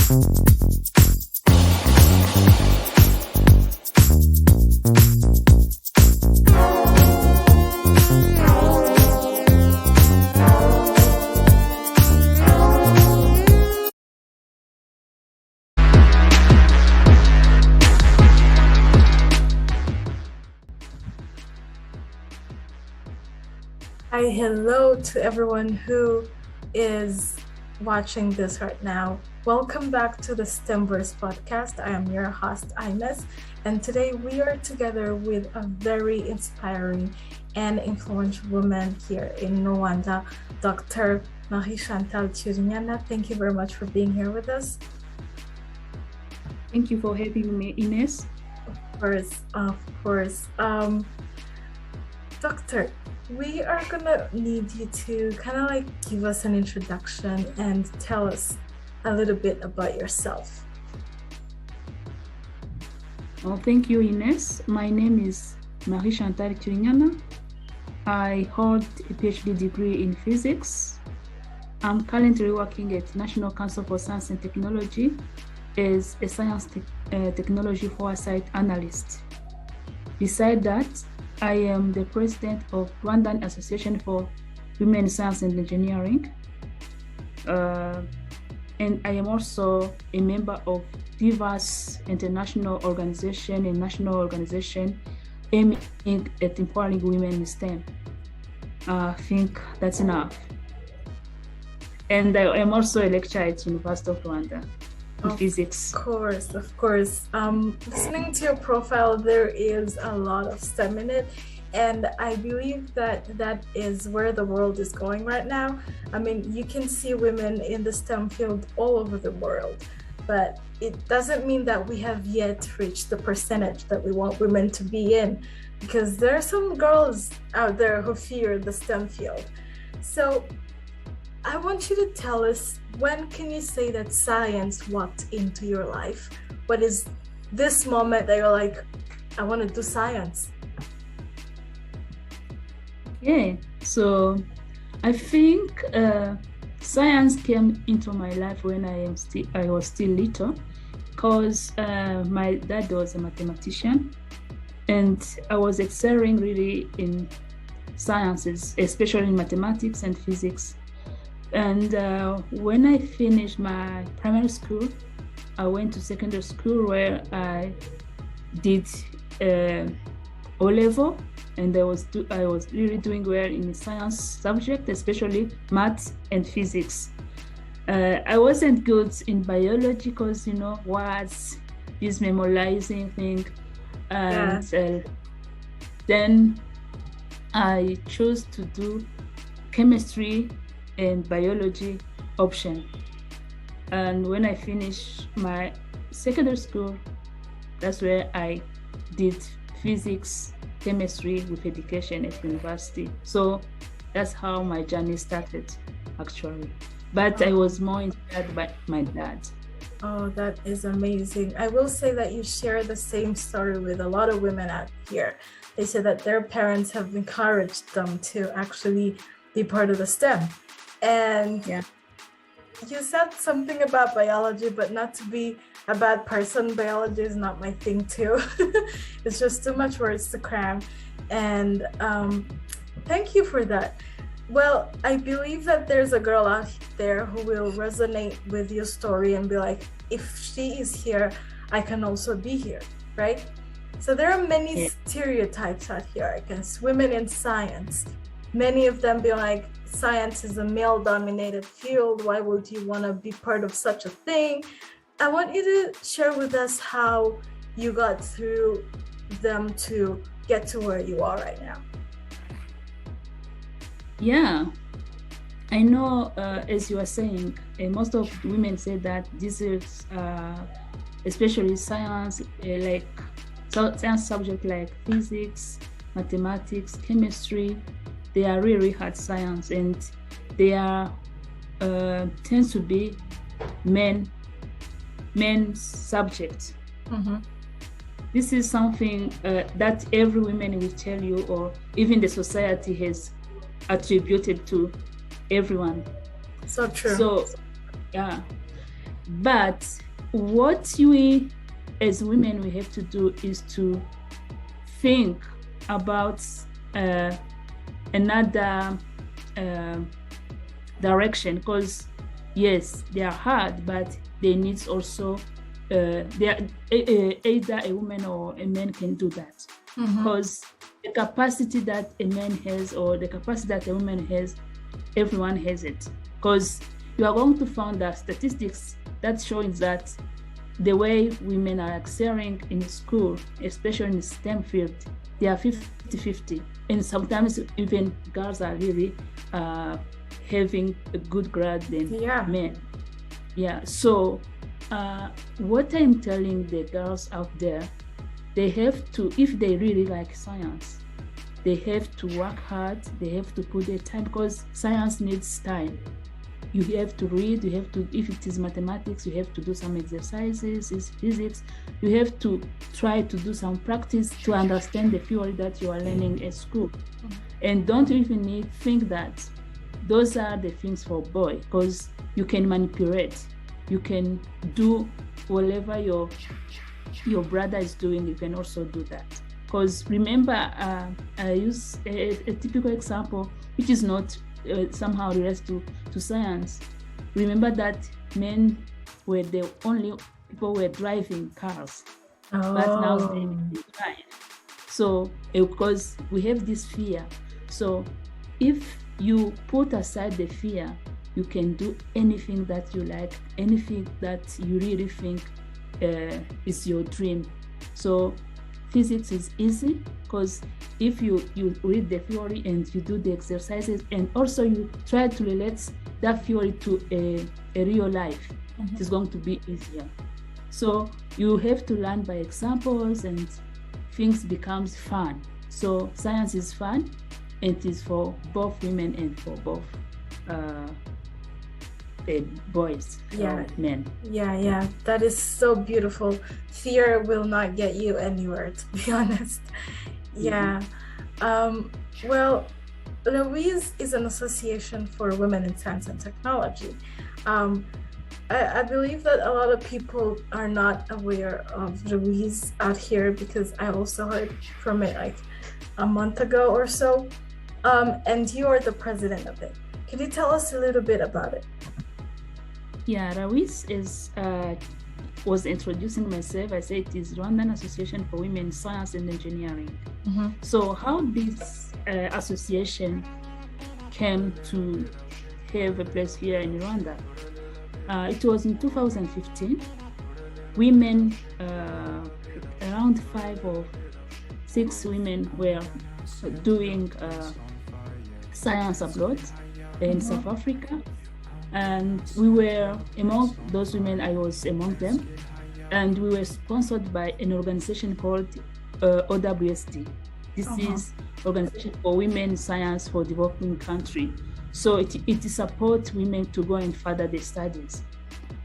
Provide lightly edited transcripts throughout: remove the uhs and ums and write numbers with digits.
Hi, hello to everyone who is watching this right now. Welcome back to the STEMVerse podcast. I am your host, Ines, and today we are together with a very inspiring and influential woman here in Rwanda, Dr. Chantal CYULINYANA. Thank you very much for being here with us. Thank you for having me, Ines. Of course. Doctor, we are gonna need you to kind of give us an introduction and tell us a little bit about yourself. Well, thank you, Ines. My name is Chantal CYULINYANA. I hold a PhD degree in physics. I'm currently working at National Council for Science and Technology as a science technology foresight analyst. Beside that, I am the president of Rwandan Association for Women in Science and Engineering. And I am also a member of diverse international organization and national organization aiming at empowering women in STEM. I think that's enough. And I am also a lecturer at University of Rwanda in physics. Of course. Listening to your profile, there is a lot of STEM in it. And I believe that is where the world is going right now. I mean, you can see women in the STEM field all over the world, but it doesn't mean that we have yet reached the percentage that we want women to be in, because there are some girls out there who fear the STEM field. So I want you to tell us, when can you say that science walked into your life? What is this moment that you're like, I want to do science? Yeah, so I think science came into my life when I was still little, because my dad was a mathematician, and I was excelling really in sciences, especially in mathematics and physics. And when I finished my primary school, I went to secondary school where I did O-level, and I was really doing well in the science subject, especially math and physics. I wasn't good in biology because, words, this memorizing thing. And then I chose to do chemistry and biology option. And when I finished my secondary school, that's where I did physics, chemistry with education at university. So that's how my journey started, actually. But I was more inspired by my dad. Oh, that is amazing. I will say that you share the same story with a lot of women out here. They say that their parents have encouraged them to actually be part of the STEM. And you said something about biology, but not to be a bad person. Biology is not my thing too. It's just too much words to cram. And thank you for that. Well, I believe that there's a girl out there who will resonate with your story and be like, if she is here, I can also be here, right? So there are many stereotypes out here against women in science. Many of them be like, science is a male-dominated field. Why would you want to be part of such a thing? I want you to share with us how you got through them to get to where you are right now. Yeah, I know, as you are saying, most of women say that this is, especially science, science subject like physics, mathematics, chemistry, they are really hard science, and they are tends to be men's subject. Mm-hmm. This is something that every woman will tell you, or even the society has attributed to everyone. So true. So, yeah. But what we as women we have to do is to think about another direction, because yes, they are hard, but they need also either a woman or a man can do that, because the capacity that a man has or the capacity that a woman has, everyone has it. Because you are going to find that statistics that shows that the way women are excelling in school, especially in the STEM field, they are 50-50. And sometimes even girls are really having a good grade than men. Yeah, so what I'm telling the girls out there, they have to, if they really like science, they have to work hard, they have to put their time, because science needs time. You have to read, you have to, if it is mathematics, you have to do some exercises, it's physics, you have to try to do some practice to understand the theory that you are learning at school. And don't even think that those are the things for boy, because you can manipulate, you can do whatever your brother is doing, you can also do that. Because remember, I use a typical example, which is not somehow relates to science. Remember that men were the only people who were driving cars, but now they drive. So because we have this fear, so if you put aside the fear, you can do anything that you like, anything that you really think is your dream. So physics is easy, because if you read the theory and you do the exercises, and also you try to relate that theory to a real life, it is going to be easier. So you have to learn by examples, and things becomes fun. So science is fun, and it is for both women and for both boys or men. Yeah, that is so beautiful. Fear will not get you anywhere, to be honest. Well, Louise is an association for women in science and technology. I believe that a lot of people are not aware of Louise out here, because I also heard from it like a month ago or so. And you are the president of it. Can you tell us a little bit about it? Yeah, Louise was introducing myself. I said it is Rwandan Association for Women in Science and Engineering. So how this association came to have a place here in Rwanda? It was in 2015. Women, around 5 or 6 women were doing science abroad in South Africa. And we were among those women, I was among them. And we were sponsored by an organization called OWSD. This is Organization for Women in Science for Developing Country. So it supports women to go and further their studies.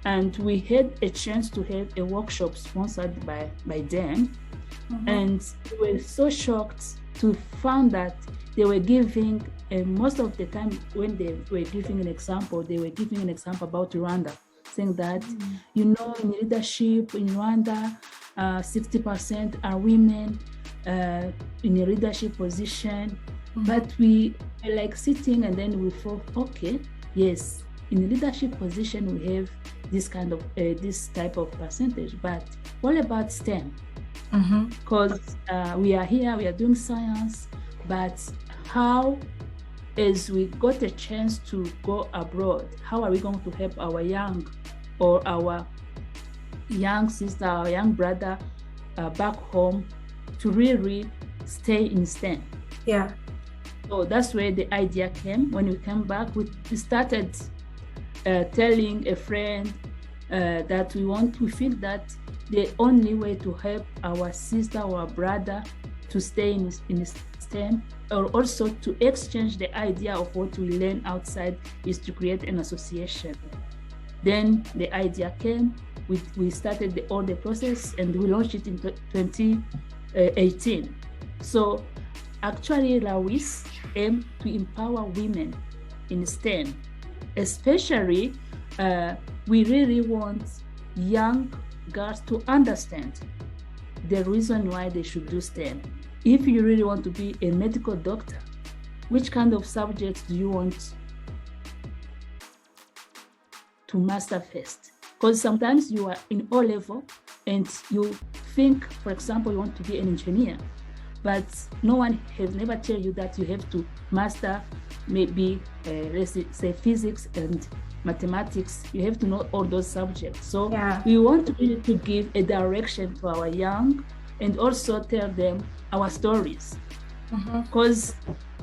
And we had a chance to have a workshop sponsored by them. And we were so shocked to find that they were giving, most of the time when they were giving an example, they were giving an example about Rwanda, saying that, in leadership in Rwanda, 60% are women in a leadership position. But we were like sitting, and then we thought, okay, yes, in a leadership position, we have this kind of, this type of percentage, but what about STEM? Because we are here, we are doing science, but how, as we got a chance to go abroad, how are we going to help our young sister, our young brother back home to really stay in STEM? Yeah. So that's where the idea came. When we came back, we started telling a friend that we feel that the only way to help our sister or our brother to stay in STEM, or also to exchange the idea of what we learn outside, is to create an association. Then the idea came, we started all the process, and we launched it in 2018. So actually, Louise aimed to empower women in STEM, especially we really want young girls to understand the reason why they should do STEM. If you really want to be a medical doctor, which kind of subjects do you want to master first? Because sometimes you are in O level and you think, for example, you want to be an engineer, but no one has never tell you that you have to master maybe, let's say physics and mathematics. You have to know all those subjects. So we want to really to give a direction to our young and also tell them our stories. Because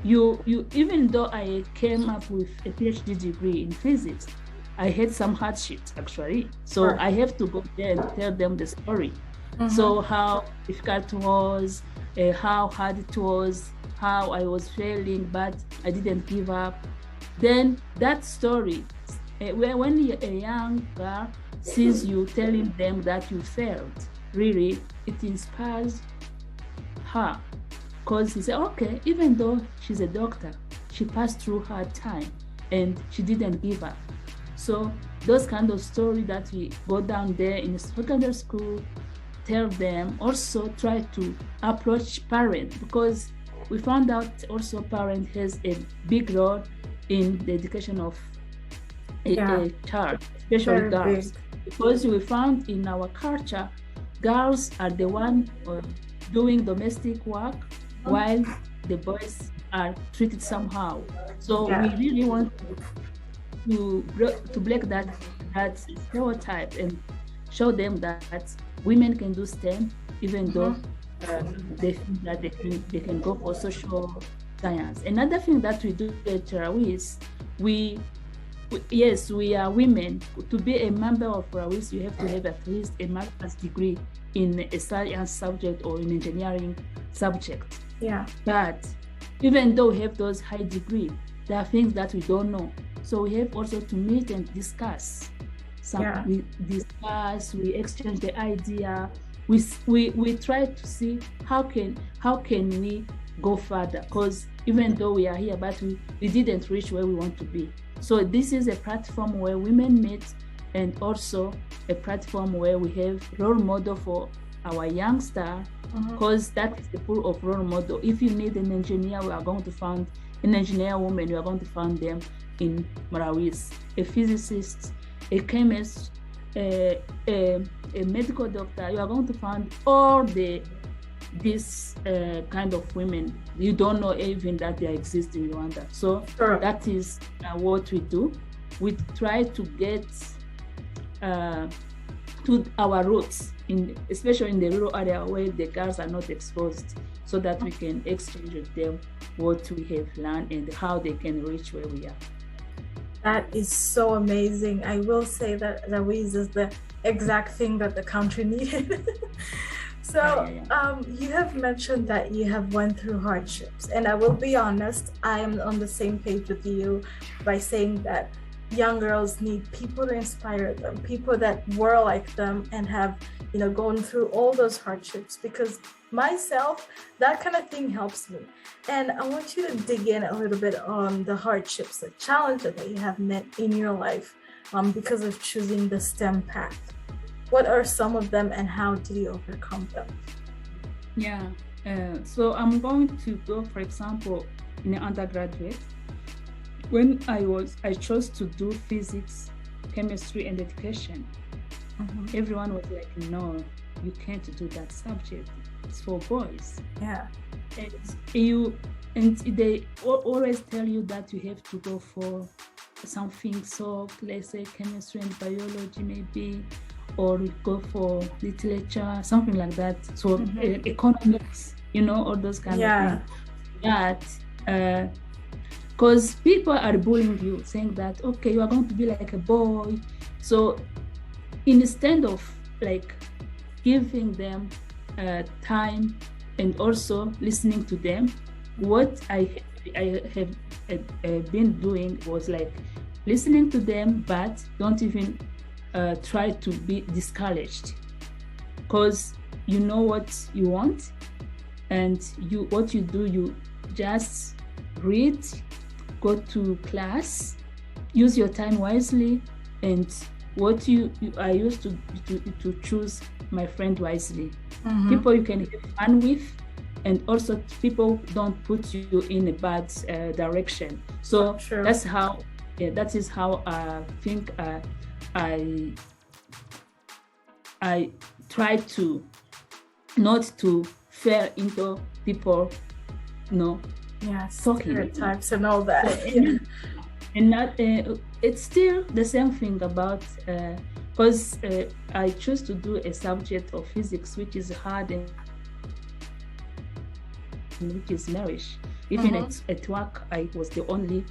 you even though I came up with a PhD degree in physics, I had some hardships actually. So I have to go there and tell them the story. So how difficult it was, how hard it was, how I was failing, but I didn't give up. Then that story, when a young girl sees you telling them that you failed, really, it inspires her. Because he said, okay, even though she's a doctor, she passed through hard time and she didn't give up. So those kind of story that we go down there in secondary school, tell them, also try to approach parents, because we found out also parent has a big role in the education of a child, especially girls. Because we found in our culture, girls are the one doing domestic work while the boys are treated somehow. So we really want to break that stereotype and show them that women can do STEM, even though they think that they can go for social science. Another thing that we do at Rawis, we are women. To be a member of Rawis, you have to have at least a master's degree in a science subject or in engineering subject. But even though we have those high degrees, there are things that we don't know. So we have also to meet and discuss. We discuss, we exchange the idea. We try to see how can we go further, because even though we are here, but we didn't reach where we want to be. So this is a platform where women meet, and also a platform where we have role model for our young star, because that is the pool of role model. If you need an engineer, we are going to find an engineer woman, we are going to find them in Marawis, a physicist, a chemist, a medical doctor. You are going to find all this kind of women. You don't know even that they exist in Rwanda. So that is what we do. We try to get to our roots, especially in the rural area where the girls are not exposed, so that we can exchange with them what we have learned and how they can reach where we are. That is so amazing. I will say that Rawis is the exact thing that the country needed. You have mentioned that you have went through hardships, and I will be honest, I am on the same page with you by saying that young girls need people to inspire them, people that were like them and have, gone through all those hardships, because myself, that kind of thing helps me. And I want you to dig in a little bit on the hardships, the challenges that you have met in your life because of choosing the STEM path. What are some of them and how did you overcome them? So I'm going to go, for example, in an undergraduate. When I chose to do physics, chemistry, and education, everyone was like, no, you can't do that subject. It's for boys. And they always tell you that you have to go for something soft, let's say chemistry and biology maybe, or go for literature, something like that. So economics, all those kind of things. But because people are bullying you, saying that, okay, you are going to be like a boy. So instead of like giving them time and also listening to them, what I have been doing was like listening to them, but don't even try to be discouraged, because you know what you want, and what you do, you just read, go to class, use your time wisely, and I used to choose my friend wisely. People you can have fun with, and also people don't put you in a bad direction. So that's how, that is how I think I try to not to fall into people, talking stereotypes and all that. And not it's still the same thing about because I chose to do a subject of physics which is hard and which is marriage. Even at work, I was the only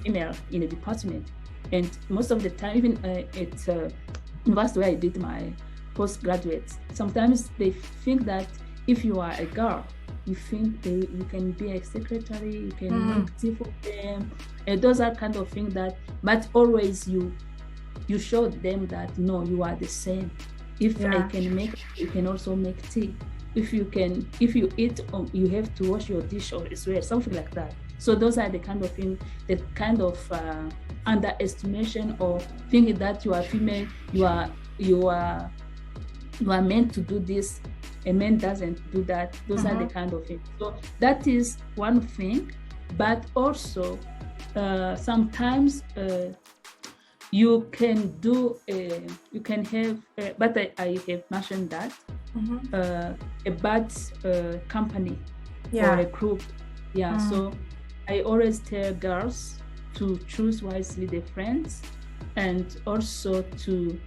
female in the department, and most of the time, even at university where I did my postgraduate, sometimes they think that if you are a girl, you think you can be a secretary, you can make tea for them, and those are kind of things that, but always you show them that no, you are the same. If I can make, you can also make tea. If you eat, you have to wash your dish or as well, something like that. So those are the kind of things, the kind of underestimation or thinking that you are female, you are meant to do this, a man doesn't do that. Those are the kind of things. So that is one thing, but also sometimes you can do you can have but I have mentioned that a bad company or a group. So I always tell girls to choose wisely their friends and also to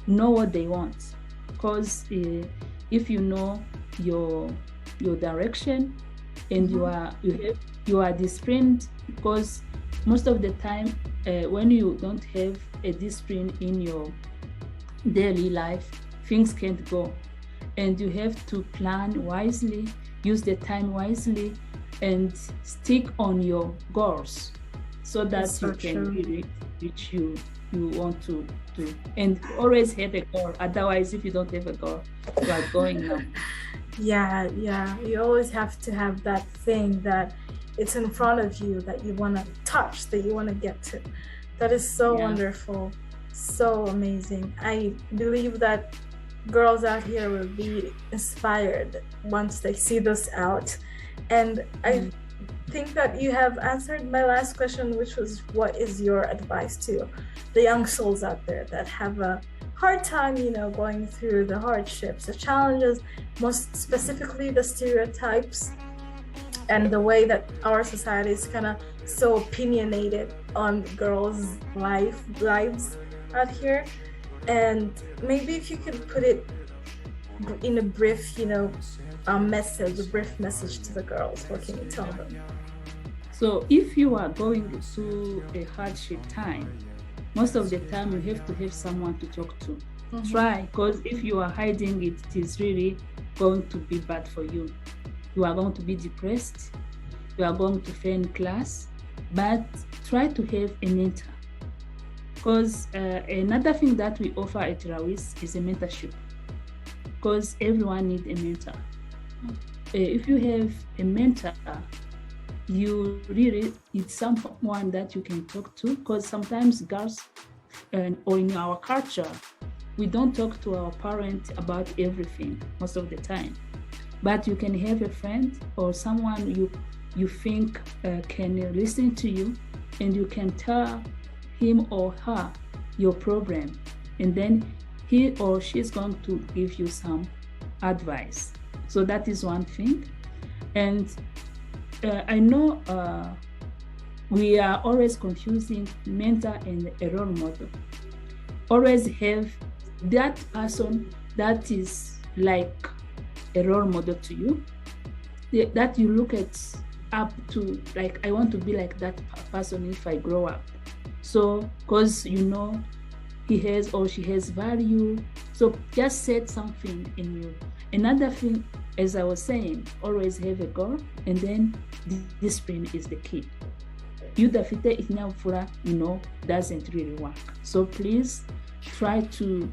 know what they want, because if you know your direction and you are disciplined, because most of the time when you don't have a discipline in your daily life, things can't go, and you have to plan wisely, use the time wisely, and stick on your goals so that you can really reach you want to do. And always have a goal, otherwise if you don't have a goal, you are going now. You always have to have that thing that it's in front of you that you want to touch, that you want to get to. That is so wonderful, so amazing. I believe that girls out here will be inspired once they see this out. And I think that you have answered my last question, which was, what is your advice to the young souls out there that have a hard time, going through the hardships, the challenges, most specifically the stereotypes and the way that our society is kind of so opinionated on girls' lives out here. And maybe if you could put it in a brief, a brief message to the girls, what can you tell them? So if you are going through a hardship time, most of the time you have to have someone to talk to. Try, because if you are hiding it, it is really going to be bad for you. You are going to be depressed, you are going to fail in class, but try to have a mentor. Because another thing that we offer at Rawis is a mentorship, because everyone needs a mentor. If you have a mentor, you really need someone that you can talk to, because sometimes girls or in our culture, we don't talk to our parents about everything most of the time. But you can have a friend or someone you think can listen to you, and you can tell him or her your problem, and then he or she is going to give you some advice. So that is one thing. And I know we are always confusing mentor and a role model. Always have that person that is like a role model to you, that you look at up to, like, I want to be like that person if I grow up. So because he has or she has value, so just set something in you. Another thing, as I was saying, always have a goal, and then discipline is the key. You doesn't really work. So please try to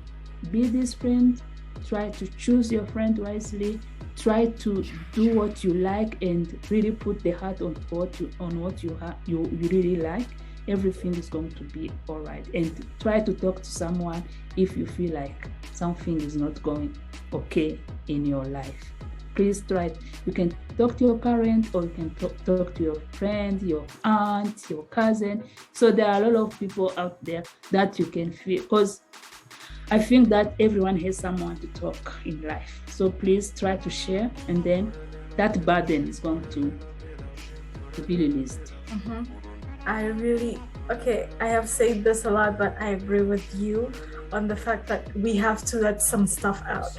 be disciplined, try to choose your friend wisely, try to do what you like and really put the heart on what you really like, everything is going to be all right. And try to talk to someone if you feel like something is not going okay in your life. Please try. You can talk to your parent, or you can talk to your friend, your aunt, your cousin. So there are a lot of people out there that you can feel, because I think that everyone has someone to talk in life. So please try to share, and then that burden is going to be released. Mm-hmm. I have said this a lot, but I agree with you on the fact that we have to let some stuff out.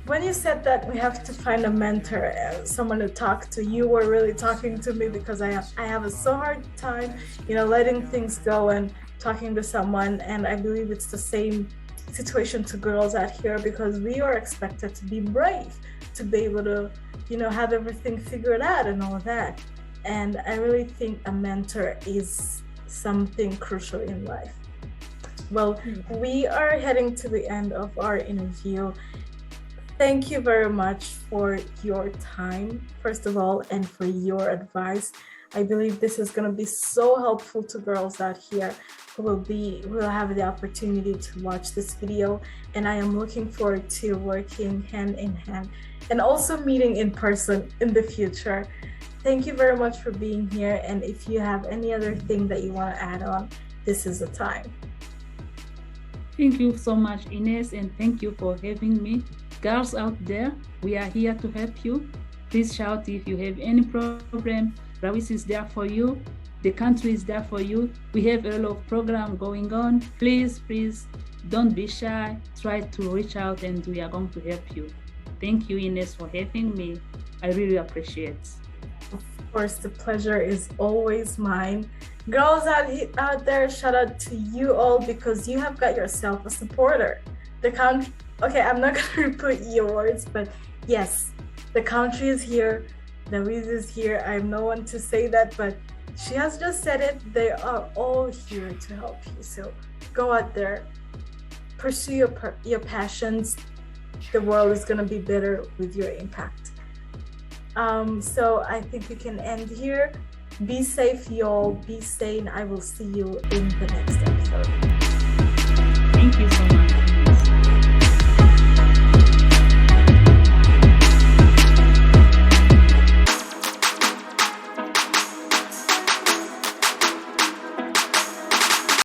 When you said that we have to find a mentor, someone to talk to, you were really talking to me, because I have a so hard time, letting things go and talking to someone. And I believe it's the same situation to girls out here, because we are expected to be brave, to be able to, have everything figured out and all of that. And I really think a mentor is something crucial in life. Well, we are heading to the end of our interview. Thank you very much for your time, first of all, and for your advice. I believe this is going to be so helpful to girls out here who will have the opportunity to watch this video. And I am looking forward to working hand in hand and also meeting in person in the future. Thank you very much for being here. And if you have any other thing that you want to add on, this is the time. Thank you so much, Ines, and thank you for having me. Girls out there, we are here to help you. Please shout if you have any problem. Rawis is there for you. The country is there for you. We have a lot of program going on. Please, don't be shy. Try to reach out, and we are going to help you. Thank you, Ines, for having me. I really appreciate it. Of course, the pleasure is always mine. Girls out there, shout out to you all, because you have got yourself a supporter. Okay, I'm not going to repeat your words, but yes, the country is here. Louise is here. I'm no one to say that, but she has just said it. They are all here to help you. So go out there, pursue your passions. The world is going to be better with your impact. So I think we can end here. Be safe, y'all. Be sane. I will see you in the next episode. Thank you so much.